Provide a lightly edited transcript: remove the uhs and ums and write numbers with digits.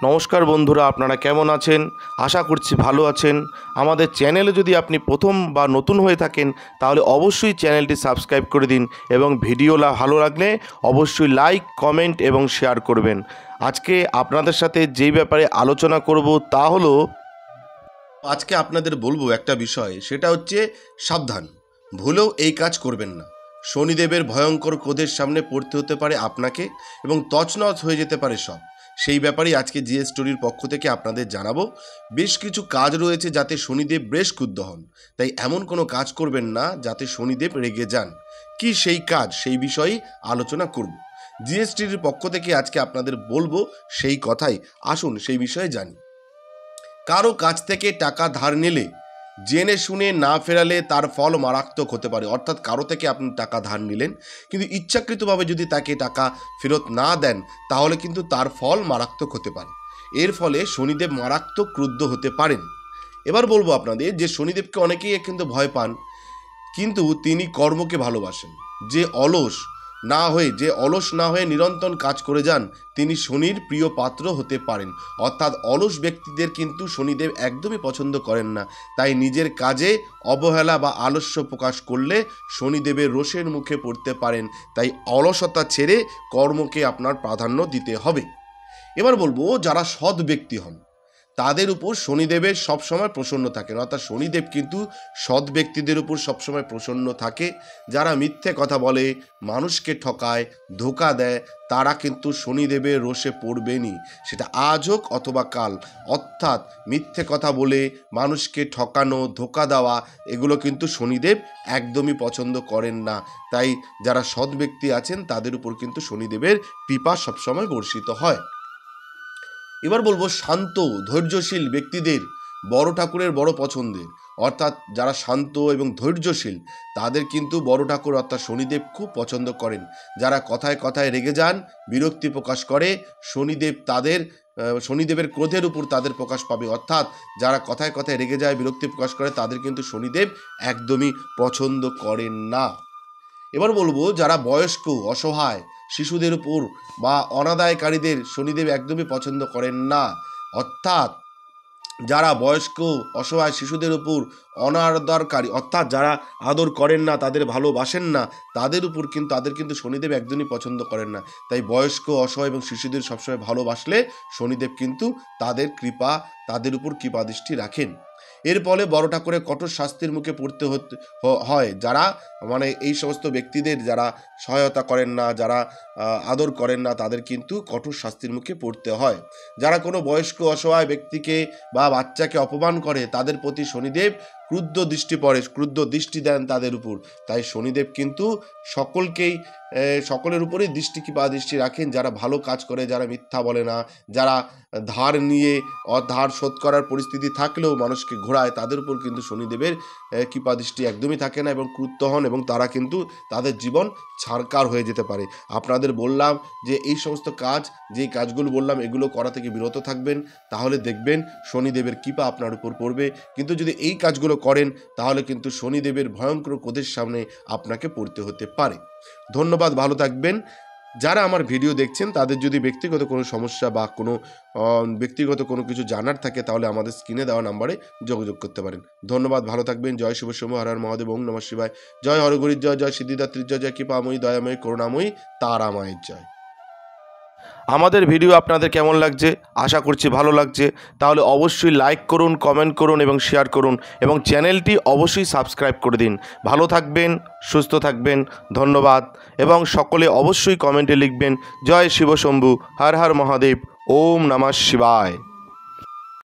নমস্কার বন্ধুরা, আপনারা কেমন আছেন? আশা করছি ভালো আছেন। আমাদের চ্যানেলে যদি আপনি প্রথম বা নতুন হয়ে থাকেন তাহলে অবশ্যই চ্যানেলটি সাবস্ক্রাইব করে দিন এবং ভিডিও ভালো লাগলে অবশ্যই লাইক, কমেন্ট এবং শেয়ার করবেন। আজকে আপনাদের সাথে যেই ব্যাপারে আলোচনা করব তা হলো, আজকে আপনাদের বলবো একটা বিষয়, সেটা হচ্ছে সাবধান, ভুলেও এই কাজ করবেন না। শনিদেবের ভয়ঙ্কর ক্রোধের সামনে পড়তে হতে পারে আপনাকে এবং তছনছ হয়ে যেতে পারে সব। সেই ব্যাপারেই আজকে জিএস স্টোরির পক্ষ থেকে আপনাদের জানাবো। বেশ কিছু কাজ রয়েছে যাতে শনিদেব বেশ ক্ষুব্ধ হন, তাই এমন কোনো কাজ করবেন না যাতে শনিদেব রেগে যান। কি সেই কাজ, সেই বিষয়েই আলোচনা করব। জিএসটির পক্ষ থেকে আজকে আপনাদের বলবো সেই কথাই। আসুন সেই বিষয়ে জানি। কারো কাছ থেকে টাকা ধার নিলে জেনে শুনে না ফেরালে তার ফল মারাত্মক হতে পারে। অর্থাৎ কারো থেকে আপনি টাকা ধার নিলেন, কিন্তু ইচ্ছাকৃতভাবে যদি তাকে টাকা ফেরত না দেন তাহলে কিন্তু তার ফল মারাত্মক হতে পারে। এর ফলে শনিদেব মারাত্মক ক্রুদ্ধ হতে পারেন। এবার বলবো আপনাদের যে শনিদেবকে অনেকেই কিন্তু ভয় পান, কিন্তু তিনি কর্মকে ভালোবাসেন। যে অলস না হয়ে নিরন্তর কাজ করে যান তিনি শনির প্রিয় পাত্র হতে পারেন। অর্থাৎ অলস ব্যক্তিদের কিন্তু শনিদেব একদমই পছন্দ করেন না। তাই নিজের কাজে অবহেলা বা আলস্য প্রকাশ করলে শনিদেবের রোষের মুখে পড়তে পারেন। তাই অলসতা ছেড়ে কর্মকে আপনার প্রাধান্য দিতে হবে। এবার বলবো, যারা সৎ ব্যক্তি হন তাদের উপর শনিদেবের সবসময় প্রসন্ন থাকেন। অর্থাৎ শনিদেব কিন্তু সৎ ব্যক্তিদের উপর সবসময় প্রসন্ন থাকে। যারা মিথ্যে কথা বলে, মানুষকে ঠকায়, ধোকা দেয়, তারা কিন্তু শনিদেবের রোষে পড়বেনই, সেটা আজ হোক অথবা কাল। অর্থাৎ মিথ্যে কথা বলে মানুষকে ঠকানো, ধোকা দেওয়া, এগুলো কিন্তু শনিদেব একদমই পছন্দ করেন না। তাই যারা সৎ ব্যক্তি আছেন তাদের উপর কিন্তু শনিদেবের কৃপা সবসময় বর্ষিত হয়। এবার বলবো, শান্ত ধৈর্যশীল ব্যক্তিদের বড় ঠাকুরের বড় পছন্দের। অর্থাৎ যারা শান্ত এবং ধৈর্যশীল তাদের কিন্তু বড় ঠাকুর অর্থাৎ শনিদেব খুব পছন্দ করেন। যারা কথায় কথায় রেগে যান, বিরক্তি প্রকাশ করে, শনিদেবের ক্রোধের উপর তাদের প্রকাশ পাবে। অর্থাৎ যারা কথায় কথায় রেগে যায়, বিরক্তি প্রকাশ করে, তাদের কিন্তু শনিদেব একদমই পছন্দ করেন না। এবার বলবো, যারা বয়স্ক, অসহায় শিশুদের উপর বা অনাদায়কারীদের শনিদেব একদমই পছন্দ করেন না। অর্থাৎ যারা বয়স্ক, অসহায় শিশুদের উপর অনাদরকারী, অর্থাৎ যারা আদর করেন না, তাদের ভালোবাসেন না, তাদের কিন্তু শনিদেব একদমই পছন্দ করেন না। তাই বয়স্ক, অসহায় এবং শিশুদের সবসময় ভালোবাসলে শনিদেব কিন্তু তাদের উপর কৃপা দৃষ্টি রাখেন। এর ফলে বড় ঠাকুরের কঠোর শাস্তির মুখে পড়তে হয়। যারা এই সমস্ত ব্যক্তিদের যারা সহায়তা করেন না, যারা আদর করেন না, তাদের কিন্তু কঠোর শাস্তির মুখে পড়তে হয়। যারা কোনো বয়স্ক অসহায় ব্যক্তিকে বা বাচ্চাকে অপমান করে তাদের প্রতি শনিদেব ক্রুদ্ধ দৃষ্টি দেন তাদের উপর। তাই শনিদেব কিন্তু সকলের উপরেই কৃপা দৃষ্টি রাখেন। যারা ভালো কাজ করে, যারা মিথ্যা বলে না, যারা ধার নিয়ে ধার শোধ করার পরিস্থিতি থাকলেও মানুষকে ঘোরায়, তাদের উপর কিন্তু শনিদেবের কৃপা দৃষ্টি একদমই থাকে না এবং ক্রুদ্ধ হন, এবং তারা কিন্তু তাদের জীবন ছারকার হয়ে যেতে পারে। আপনাদের বললাম যে এই সমস্ত যেই কাজগুলো বললাম এগুলো করা থেকে বিরত থাকবেন, তাহলে দেখবেন শনিদেবের কৃপা আপনার উপর পড়বে। কিন্তু যদি এই কাজগুলো করেন তাহলে কিন্তু শনিদেবের ভয়ঙ্কর ক্রোধের সামনে আপনাকে পড়তে হতে পারে। ধন্যবাদ, ভালো থাকবেন। যারা আমার ভিডিও দেখছেন তাদের যদি ব্যক্তিগত কোনো সমস্যা বা ব্যক্তিগত কোনো কিছু জানার থাকে তাহলে আমাদের স্ক্রিনে দেওয়া নাম্বারে যোগাযোগ করতে পারেন। ধন্যবাদ, ভালো থাকবেন। জয় শিব শম্ভু, হর হর মহাদেব, ওম নমঃ শিবায়। জয় হরগুরির জয়, জয় সিদ্ধিদাত্রীর জয়, জয় কৃপাময়ী, দয়াময়ী, করুণাময়ী, তারামায়ের জয়। আমাদের ভিডিও আপনাদের কেমন লাগছে? আশা করছি ভালো লাগছে। তাহলে অবশ্যই লাইক করুন, কমেন্ট করুন এবং শেয়ার করুন, এবং চ্যানেলটি অবশ্যই সাবস্ক্রাইব করে দিন। ভালো থাকবেন, সুস্থ থাকবেন, ধন্যবাদ। এবং সকলে অবশ্যই কমেন্টে লিখবেন জয় শিব শম্ভু, হর হর মহাদেব, ওম নমঃ শিবায়।